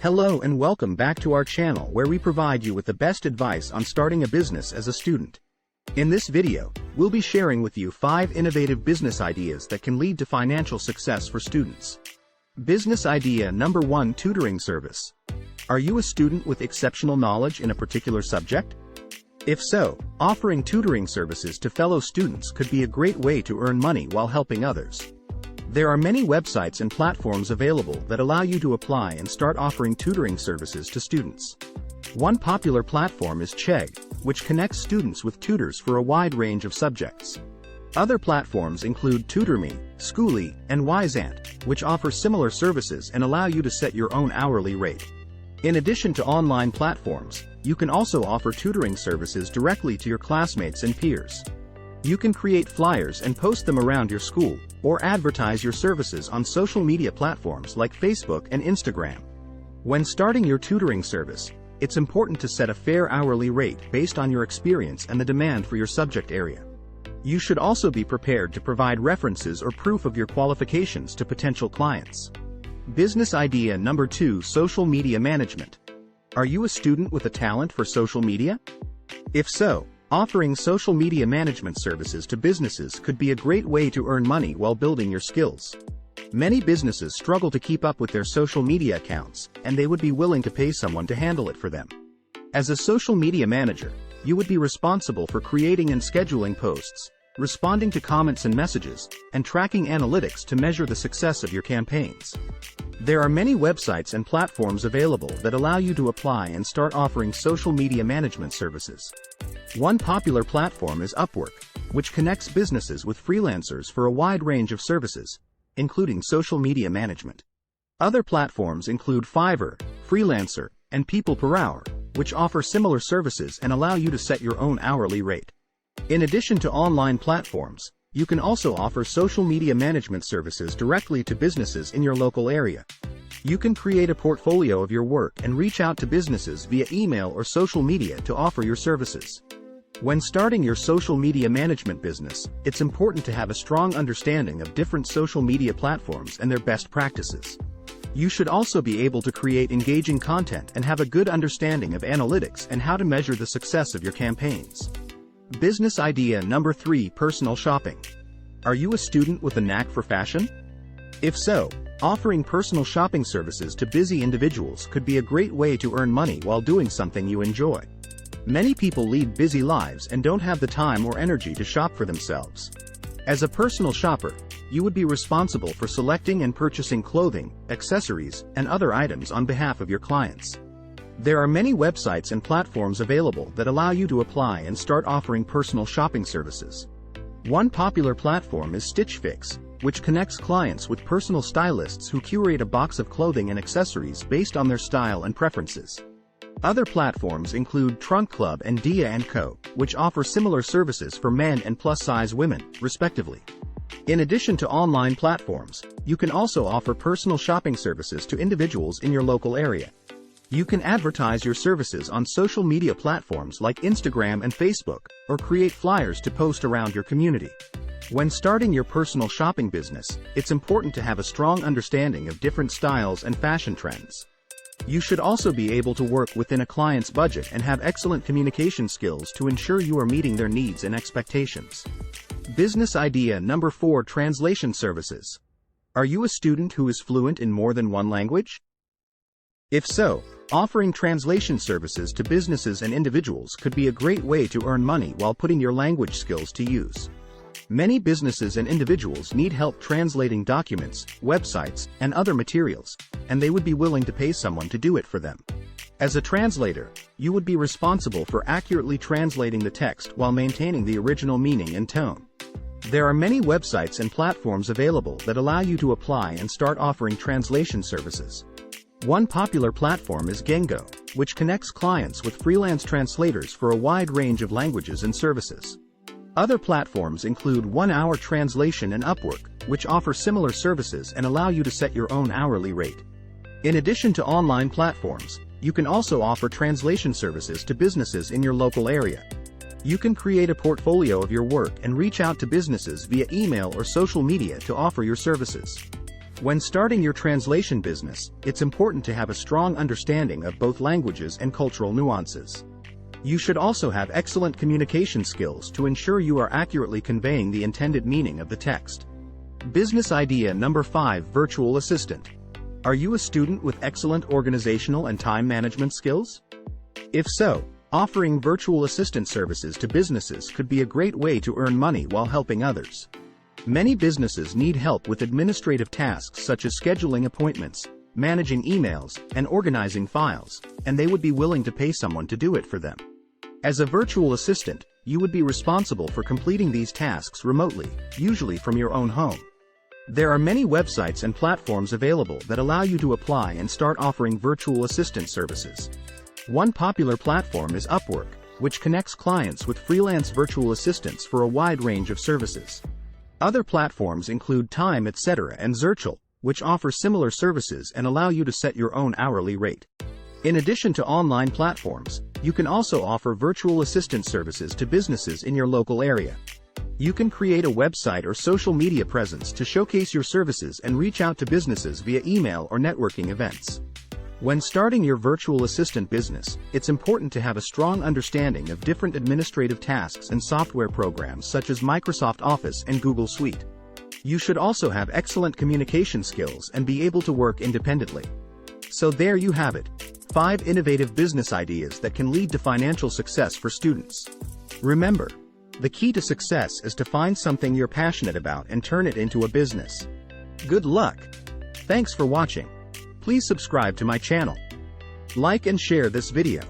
Hello and welcome back to our channel where we provide you with the best advice on starting a business as a student. In this video, we'll be sharing with you 5 innovative business ideas that can lead to financial success for students. Business idea number 1: tutoring service. Are you a student with exceptional knowledge in a particular subject? If so, offering tutoring services to fellow students could be a great way to earn money while helping others. There are many websites and platforms available that allow you to apply and start offering tutoring services to students. One popular platform is Chegg, which connects students with tutors for a wide range of subjects. Other platforms include TutorMe, Schooly, and Wiseant, which offer similar services and allow you to set your own hourly rate. In addition to online platforms, you can also offer tutoring services directly to your classmates and peers. You can create flyers and post them around your school, or advertise your services on social media platforms like Facebook and Instagram. When starting your tutoring service, it's important to set a fair hourly rate based on your experience and the demand for your subject area. You should also be prepared to provide references or proof of your qualifications to potential clients. Business idea number 2: social media management. Are you a student with a talent for social media? If so, offering social media management services to businesses could be a great way to earn money while building your skills. Many businesses struggle to keep up with their social media accounts, and they would be willing to pay someone to handle it for them. As a social media manager, you would be responsible for creating and scheduling posts, responding to comments and messages, and tracking analytics to measure the success of your campaigns. There are many websites and platforms available that allow you to apply and start offering social media management services. One popular platform is Upwork, which connects businesses with freelancers for a wide range of services, including social media management. Other platforms include Fiverr, Freelancer, and People Per Hour, which offer similar services and allow you to set your own hourly rate. In addition to online platforms, you can also offer social media management services directly to businesses in your local area. You can create a portfolio of your work and reach out to businesses via email or social media to offer your services. When starting your social media management business, it's important to have a strong understanding of different social media platforms and their best practices. You should also be able to create engaging content and have a good understanding of analytics and how to measure the success of your campaigns. Business idea number 3: personal shopping. Are you a student with a knack for fashion? If so, offering personal shopping services to busy individuals could be a great way to earn money while doing something you enjoy. Many people lead busy lives and don't have the time or energy to shop for themselves. As a personal shopper, you would be responsible for selecting and purchasing clothing, accessories, and other items on behalf of your clients. There are many websites and platforms available that allow you to apply and start offering personal shopping services. One popular platform is Stitch Fix, which connects clients with personal stylists who curate a box of clothing and accessories based on their style and preferences. Other platforms include Trunk Club and Dia & Co., which offer similar services for men and plus-size women, respectively. In addition to online platforms, you can also offer personal shopping services to individuals in your local area. You can advertise your services on social media platforms like Instagram and Facebook, or create flyers to post around your community. When starting your personal shopping business, it's important to have a strong understanding of different styles and fashion trends. You should also be able to work within a client's budget and have excellent communication skills to ensure you are meeting their needs and expectations. Business idea number 4: translation services. Are you a student who is fluent in more than one language? If so, offering translation services to businesses and individuals could be a great way to earn money while putting your language skills to use. Many businesses and individuals need help translating documents, websites, and other materials, and they would be willing to pay someone to do it for them. As a translator, you would be responsible for accurately translating the text while maintaining the original meaning and tone. There are many websites and platforms available that allow you to apply and start offering translation services. One popular platform is Gengo, which connects clients with freelance translators for a wide range of languages and services. Other platforms include 1 Hour Translation and Upwork, which offer similar services and allow you to set your own hourly rate. In addition to online platforms, you can also offer translation services to businesses in your local area. You can create a portfolio of your work and reach out to businesses via email or social media to offer your services. When starting your translation business, it's important to have a strong understanding of both languages and cultural nuances. You should also have excellent communication skills to ensure you are accurately conveying the intended meaning of the text. Business idea number 5: Virtual Assistant. Are you a student with excellent organizational and time management skills? If so, offering virtual assistant services to businesses could be a great way to earn money while helping others. Many businesses need help with administrative tasks such as scheduling appointments, managing emails, and organizing files, and they would be willing to pay someone to do it for them. As a virtual assistant, you would be responsible for completing these tasks remotely, usually from your own home. There are many websites and platforms available that allow you to apply and start offering virtual assistant services. One popular platform is Upwork, which connects clients with freelance virtual assistants for a wide range of services. Other platforms include Time, etc., and Zirchel, which offer similar services and allow you to set your own hourly rate. In addition to online platforms, you can also offer virtual assistant services to businesses in your local area. You can create a website or social media presence to showcase your services and reach out to businesses via email or networking events. When starting your virtual assistant business, it's important to have a strong understanding of different administrative tasks and software programs such as Microsoft Office and Google Suite. You should also have excellent communication skills and be able to work independently. So there you have it: 5 innovative business ideas that can lead to financial success for students. Remember, the key to success is to find something you're passionate about and turn it into a business. Good luck! Thanks for watching. Please subscribe to my channel. Like and share this video.